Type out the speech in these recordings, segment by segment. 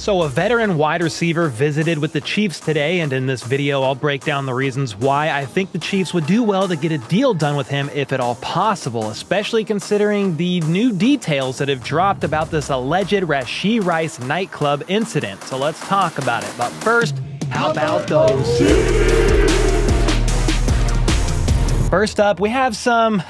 So a veteran wide receiver visited with the Chiefs today, and in this video I'll break down the reasons why I think the Chiefs would do well to get a deal done with him if at all possible, especially considering the new details that have dropped about this alleged Rashee Rice Nightclub incident. So let's talk about it. But first, how about those? First up, we have some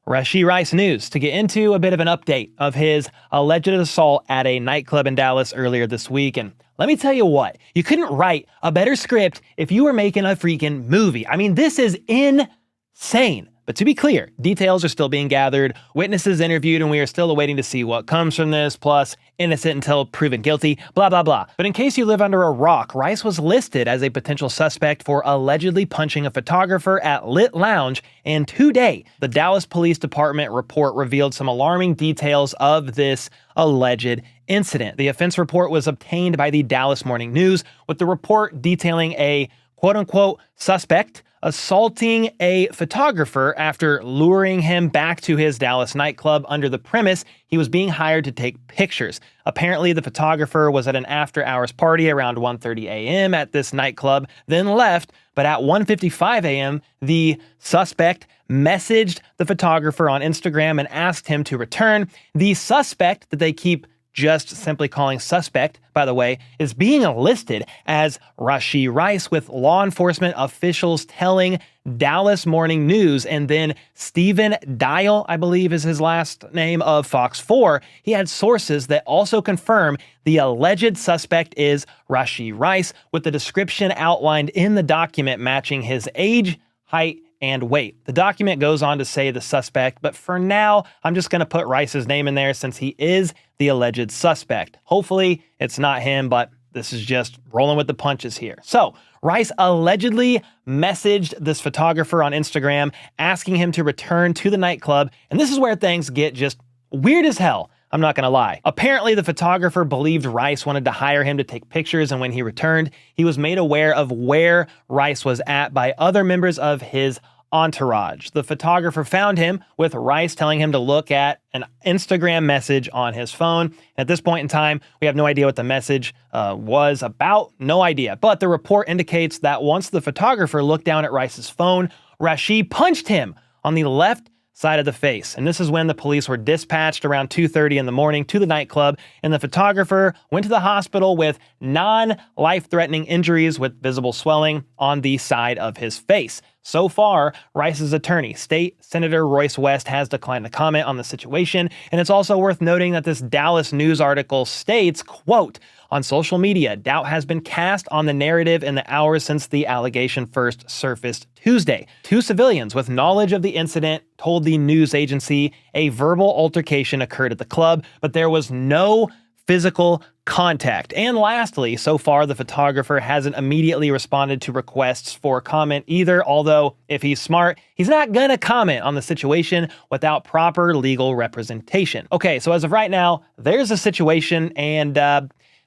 Rashee Rice news to get into, a bit of an update of his alleged assault at a nightclub in Dallas earlier this week. And let me tell you what, you couldn't write a better script if you were making a freaking movie. I mean, this is insane. But to be clear, details are still being gathered, witnesses interviewed, and we are still awaiting to see what comes from this, plus innocent until proven guilty, blah, blah, blah. But in case you live under a rock, Rice was listed as a potential suspect for allegedly punching a photographer at Lit Lounge, and today, the Dallas Police Department report revealed some alarming details of this alleged incident. The offense report was obtained by the Dallas Morning News, with the report detailing a quote-unquote suspect assaulting a photographer after luring him back to his Dallas nightclub under the premise he was being hired to take pictures. Apparently, the photographer was at an after-hours party around 1:30 a.m. at this nightclub, then left, but at 1:55 a.m., the suspect messaged the photographer on Instagram and asked him to return. The suspect that they keep just simply calling suspect, by the way, is being listed as Rashee Rice, with law enforcement officials telling Dallas Morning News, and then Stephen Dial, I believe is his last name, of Fox 4. He had sources that also confirm the alleged suspect is Rashee Rice, with the description outlined in the document matching his age, height, and weight. The document goes on to say the suspect, but for now, I'm just going to put Rice's name in there since he is the alleged suspect. Hopefully, it's not him, but this is just rolling with the punches here. So, Rice allegedly messaged this photographer on Instagram asking him to return to the nightclub, and this is where things get just weird as hell. I'm not gonna lie. Apparently, the photographer believed Rice wanted to hire him to take pictures, and when he returned, he was made aware of where Rice was at by other members of his entourage. The photographer found him with Rice telling him to look at an Instagram message on his phone. At this point in time, we have no idea what the message was about, no idea. But the report indicates that once the photographer looked down at Rice's phone, Rashee punched him on the left side of the face. And this is when the police were dispatched around 2:30 in the morning to the nightclub, and the photographer went to the hospital with non-life-threatening injuries with visible swelling on the side of his face. So far, Rice's attorney, State Senator Royce West, has declined to comment on the situation, and it's also worth noting that this Dallas News article states, quote, "On social media, doubt has been cast on the narrative in the hours since the allegation first surfaced Tuesday. Two civilians with knowledge of the incident told the news agency a verbal altercation occurred at the club, but there was no physical contact." And lastly, so far, the photographer hasn't immediately responded to requests for comment either, although if he's smart, he's not gonna comment on the situation without proper legal representation. Okay, so as of right now, there's a situation, and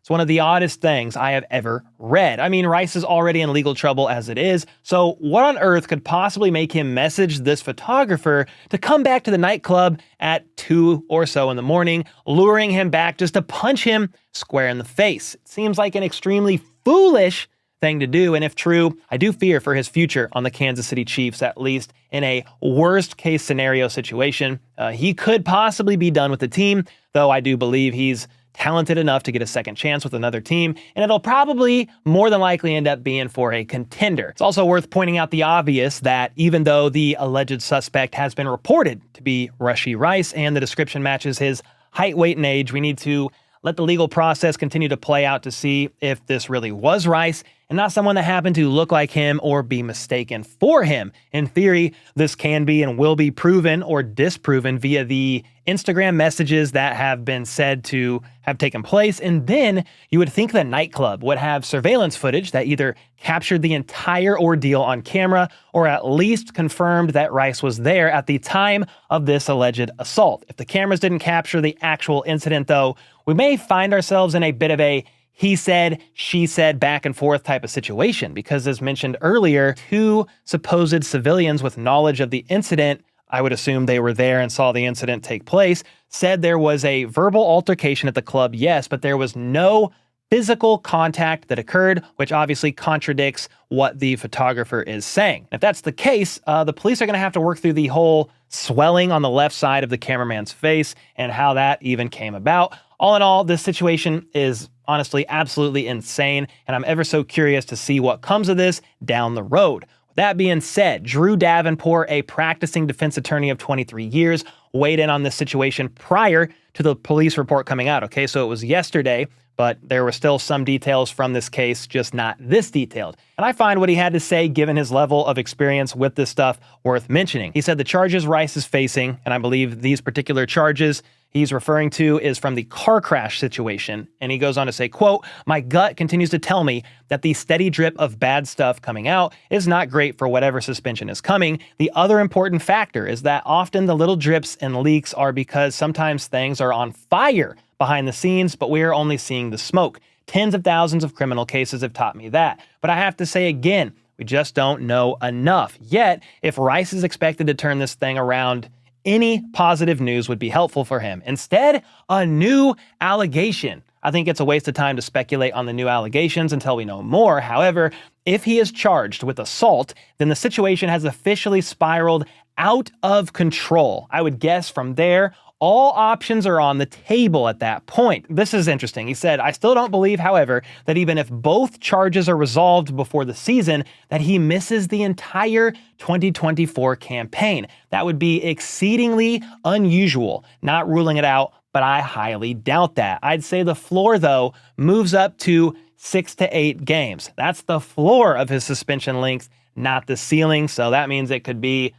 it's one of the oddest things I have ever read. I mean, Rice is already in legal trouble as it is, so what on earth could possibly make him message this photographer to come back to the nightclub at 2 or so in the morning, luring him back just to punch him square in the face? It seems like an extremely foolish thing to do, and if true, I do fear for his future on the Kansas City Chiefs, at least in a worst-case scenario situation. He could possibly be done with the team, though I do believe he's talented enough to get a second chance with another team, and it'll probably more than likely end up being for a contender. It's also worth pointing out the obvious that even though the alleged suspect has been reported to be Rashee Rice and the description matches his height, weight, and age, we need to let the legal process continue to play out to see if this really was Rice and not someone that happened to look like him or be mistaken for him. In theory, this can be and will be proven or disproven via the Instagram messages that have been said to have taken place, and then you would think the nightclub would have surveillance footage that either captured the entire ordeal on camera or at least confirmed that Rice was there at the time of this alleged assault. If the cameras didn't capture the actual incident, though, we may find ourselves in a bit of a he said, she said, back and forth type of situation, because as mentioned earlier, two supposed civilians with knowledge of the incident, I would assume they were there and saw the incident take place, said there was a verbal altercation at the club, yes, but there was no physical contact that occurred, which obviously contradicts what the photographer is saying. If that's the case, the police are going to have to work through the whole swelling on the left side of the cameraman's face and how that even came about. All in all, this situation is honestly absolutely insane, and I'm ever so curious to see what comes of this down the road. With that being said, Drew Davenport, a practicing defense attorney of 23 years, weighed in on this situation prior to the police report coming out. Okay, so it was yesterday, but there were still some details from this case, just not this detailed. And I find what he had to say, given his level of experience with this stuff, worth mentioning. He said the charges Rice is facing, and I believe these particular charges he's referring to is from the car crash situation. And he goes on to say, quote, "My gut continues to tell me that the steady drip of bad stuff coming out is not great for whatever suspension is coming. The other important factor is that often the little drips and leaks are because sometimes things are on fire behind the scenes, but we are only seeing the smoke. Tens of thousands of criminal cases have taught me that. But I have to say again, we just don't know enough. Yet, if Rice is expected to turn this thing around, any positive news would be helpful for him. Instead, a new allegation. I think it's a waste of time to speculate on the new allegations until we know more. However, if he is charged with assault, then the situation has officially spiraled out of control. I would guess from there, all options are on the table at that point. This is interesting. He said, "I still don't believe, however, that even if both charges are resolved before the season, that he misses the entire 2024 campaign. That would be exceedingly unusual, not ruling it out, but I highly doubt that. I'd say the floor, though, moves up to 6 to 8 games. That's the floor of his suspension length, not the ceiling, so that means it could be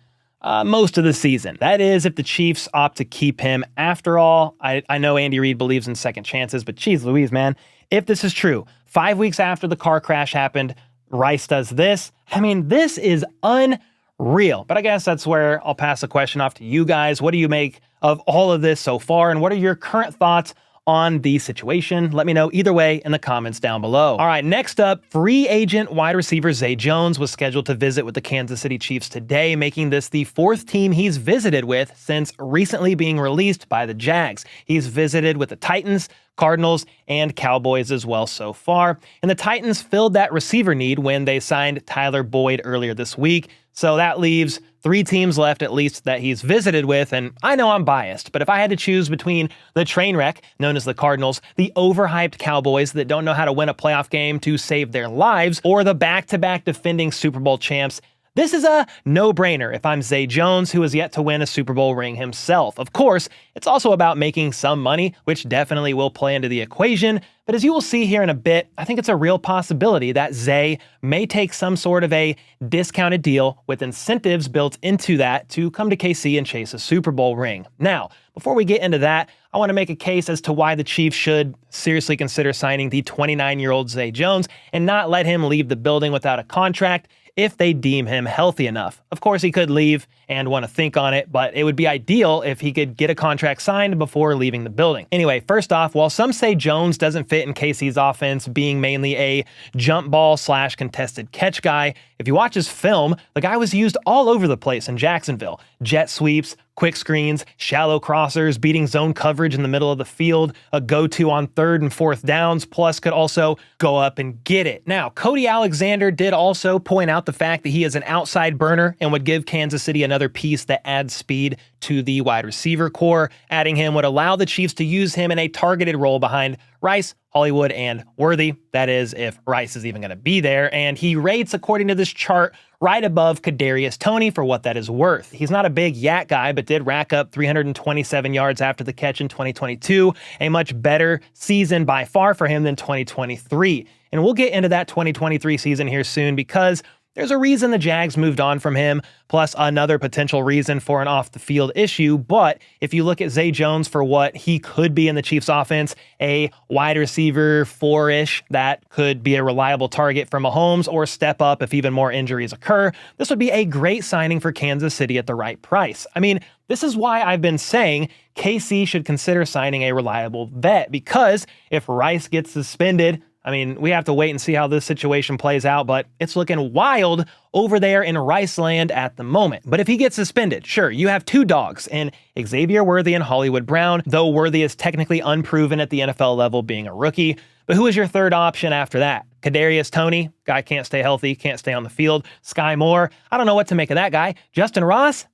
most of the season. That is, if the Chiefs opt to keep him. After all, I know Andy Reid believes in second chances, but geez Louise, man, if this is true, 5 weeks after the car crash happened, Rice does this. I mean, this is unreal. But I guess that's where I'll pass the question off to you guys. What do you make of all of this so far, and what are your current thoughts on the situation? Let me know either way in the comments down below. All right, next up, free agent wide receiver Zay Jones was scheduled to visit with the Kansas City Chiefs today, making this the 4th team he's visited with since recently being released by the Jags. He's visited with the Titans, Cardinals, and Cowboys as well so far. And the Titans filled that receiver need when they signed Tyler Boyd earlier this week. So that leaves 3 teams left at least that he's visited with, and I know I'm biased, but if I had to choose between the train wreck known as the Cardinals, the overhyped Cowboys that don't know how to win a playoff game to save their lives, or the back-to-back defending Super Bowl champs, this is a no-brainer if I'm Zay Jones, who has yet to win a Super Bowl ring himself. Of course, it's also about making some money, which definitely will play into the equation, but as you will see here in a bit, I think it's a real possibility that Zay may take some sort of a discounted deal with incentives built into that to come to KC and chase a Super Bowl ring. Now, before we get into that, I want to make a case as to why the Chiefs should seriously consider signing the 29-year-old Zay Jones and not let him leave the building without a contract if they deem him healthy enough. Of course, he could leave and want to think on it, but it would be ideal if he could get a contract signed before leaving the building. Anyway, first off, while some say Jones doesn't fit in KC's offense, being mainly a jump ball / contested catch guy, if you watch his film, the guy was used all over the place in Jacksonville. Jet sweeps, quick screens, shallow crossers, beating zone coverage in the middle of the field, a go-to on 3rd and 4th downs, plus could also go up and get it. Now, Cody Alexander did also point out the fact that he is an outside burner and would give Kansas City another piece that adds speed to the wide receiver core. Adding him would allow the Chiefs to use him in a targeted role behind Rice, Hollywood, and Worthy. That is, if Rice is even going to be there. And he rates, according to this chart, right above Kadarius Toney for what that is worth. He's not a big yak guy, but did rack up 327 yards after the catch in 2022, a much better season by far for him than 2023. And we'll get into that 2023 season here soon because there's a reason the Jags moved on from him, plus another potential reason for an off-the-field issue. But if you look at Zay Jones for what he could be in the Chiefs offense, a wide receiver 4-ish that could be a reliable target for Mahomes or step up if even more injuries occur, this would be a great signing for Kansas City at the right price. I mean, this is why I've been saying KC should consider signing a reliable vet, because if Rice gets suspended, I mean, we have to wait and see how this situation plays out, but it's looking wild over there in Riceland at the moment. But if he gets suspended, sure, you have two dogs in Xavier Worthy and Hollywood Brown, though Worthy is technically unproven at the NFL level being a rookie. But who is your third option after that? Kadarius Toney, guy can't stay healthy, can't stay on the field. Sky Moore, I don't know what to make of that guy. Justin Ross?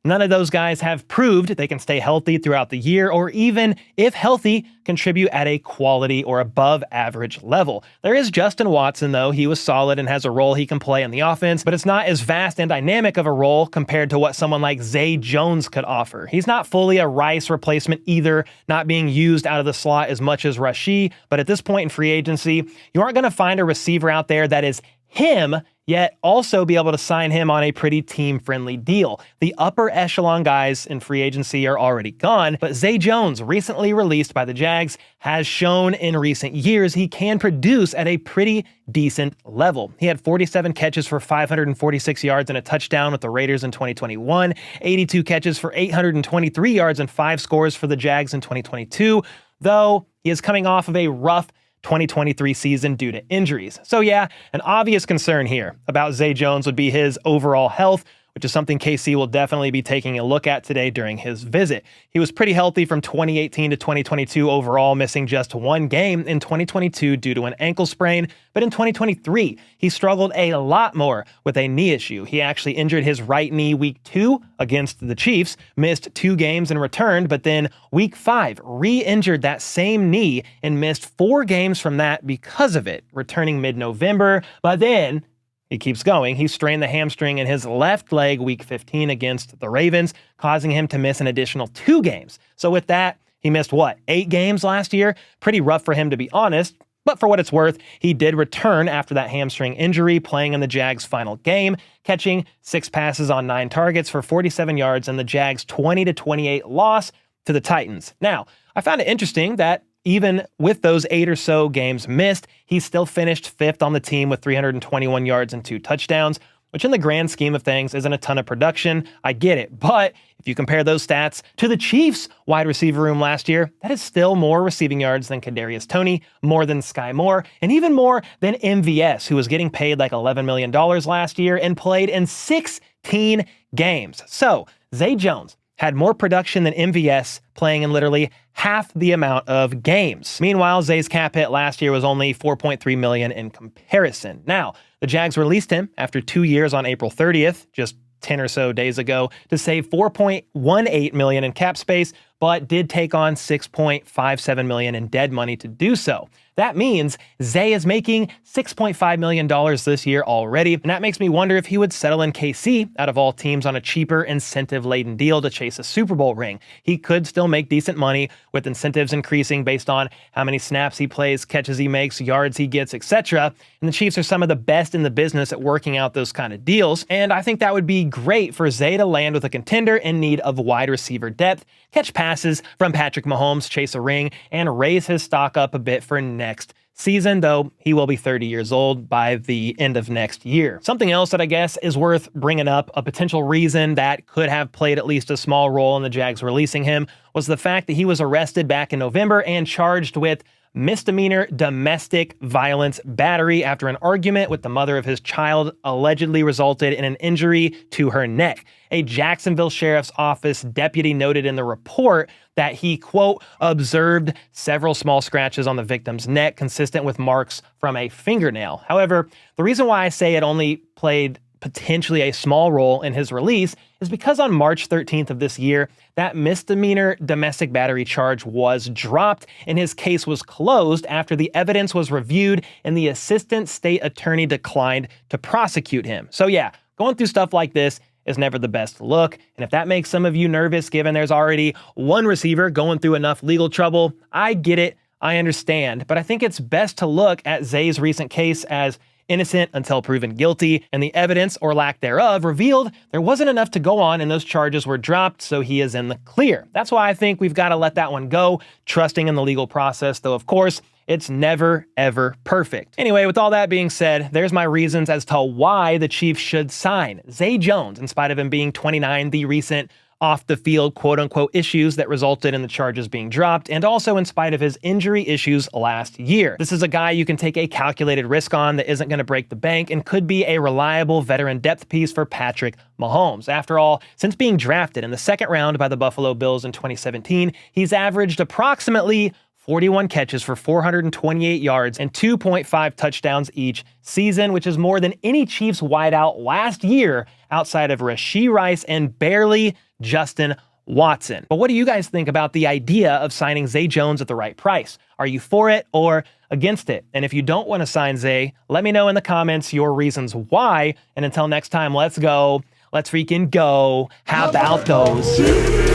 None of those guys have proved they can stay healthy throughout the year, or even, if healthy, contribute at a quality or above average level. There is Justin Watson, though. He was solid and has a role he can play in the offense, but it's not as vast and dynamic of a role compared to what someone like Zay Jones could offer. He's not fully a Rice replacement either, not being used out of the slot as much as Rashee, but at this point in free agency, you aren't going to find a receiver out there that is him, yet also be able to sign him on a pretty team-friendly deal. The upper echelon guys in free agency are already gone, but Zay Jones, recently released by the Jags, has shown in recent years he can produce at a pretty decent level. He had 47 catches for 546 yards and a touchdown with the Raiders in 2021, 82 catches for 823 yards and 5 scores for the Jags in 2022, though he is coming off of a rough 2023 season due to injuries. So yeah, an obvious concern here about Zay Jones would be his overall health, which is something KC will definitely be taking a look at today during his visit. He was pretty healthy from 2018 to 2022 overall, missing just one game in 2022 due to an ankle sprain, but in 2023, he struggled a lot more with a knee issue. He actually injured his right knee week 2 against the Chiefs, missed 2 games and returned, but then week 5 re-injured that same knee and missed 4 games from that because of it, returning mid-November, but then he keeps going. He strained the hamstring in his left leg week 15 against the Ravens, causing him to miss an additional 2 games. So with that, he missed 8 games last year? Pretty rough for him, to be honest. But for what it's worth, he did return after that hamstring injury, playing in the Jags' final game, catching 6 passes on 9 targets for 47 yards in the Jags' 20-28 loss to the Titans. Now, I found it interesting that even with those 8 or so games missed, he still finished 5th on the team with 321 yards and 2 touchdowns, which in the grand scheme of things isn't a ton of production. I get it. But if you compare those stats to the Chiefs' wide receiver room last year, that is still more receiving yards than Kadarius Toney, more than Sky Moore, and even more than MVS, who was getting paid like $11 million last year and played in 16 games. So Zay Jones had more production than MVS, playing in literally half the amount of games. Meanwhile, Zay's cap hit last year was only $4.3 million in comparison. Now, the Jags released him after 2 years on April 30th, just 10 or so days ago, to save $4.18 million in cap space, but did take on $6.57 million in dead money to do so. That means Zay is making $6.5 million this year already, and that makes me wonder if he would settle in KC out of all teams on a cheaper, incentive-laden deal to chase a Super Bowl ring. He could still make decent money with incentives increasing based on how many snaps he plays, catches he makes, yards he gets, etc. And the Chiefs are some of the best in the business at working out those kind of deals, and I think that would be great for Zay to land with a contender in need of wide receiver depth, catch passes from Patrick Mahomes, chase a ring, and raise his stock up a bit for next season, though he will be 30 years old by the end of next year. Something else that I guess is worth bringing up, a potential reason that could have played at least a small role in the Jags releasing him, was the fact that he was arrested back in November and charged with misdemeanor domestic violence battery after an argument with the mother of his child allegedly resulted in an injury to her neck. A Jacksonville Sheriff's Office deputy noted in the report that he, quote, observed several small scratches on the victim's neck consistent with marks from a fingernail. However, the reason why I say it only played potentially a small role in his release is because on March 13th of this year, that misdemeanor domestic battery charge was dropped and his case was closed after the evidence was reviewed and the assistant state attorney declined to prosecute him. So yeah, going through stuff like this is never the best look. And if that makes some of you nervous, given there's already one receiver going through enough legal trouble, I get it, I understand. But I think it's best to look at Zay's recent case as innocent until proven guilty, and the evidence, or lack thereof, revealed there wasn't enough to go on and those charges were dropped, so he is in the clear. That's why I think we've got to let that one go, trusting in the legal process, though of course, it's never, ever perfect. Anyway, with all that being said, there's my reasons as to why the Chiefs should sign Zay Jones, in spite of him being 29, the recent off the field quote-unquote issues that resulted in the charges being dropped, and also in spite of his injury issues last year. This is a guy you can take a calculated risk on that isn't going to break the bank and could be a reliable veteran depth piece for Patrick Mahomes. After all, since being drafted in the second round by the Buffalo Bills in 2017, he's averaged approximately 41 catches for 428 yards and 2.5 touchdowns each season, which is more than any Chiefs wideout last year outside of Rashee Rice and barely Justin Watson. But what do you guys think about the idea of signing Zay Jones at the right price? Are you for it or against it? And if you don't want to sign Zay, let me know in the comments your reasons why. And until next time, let's go. Let's freaking go. How about those?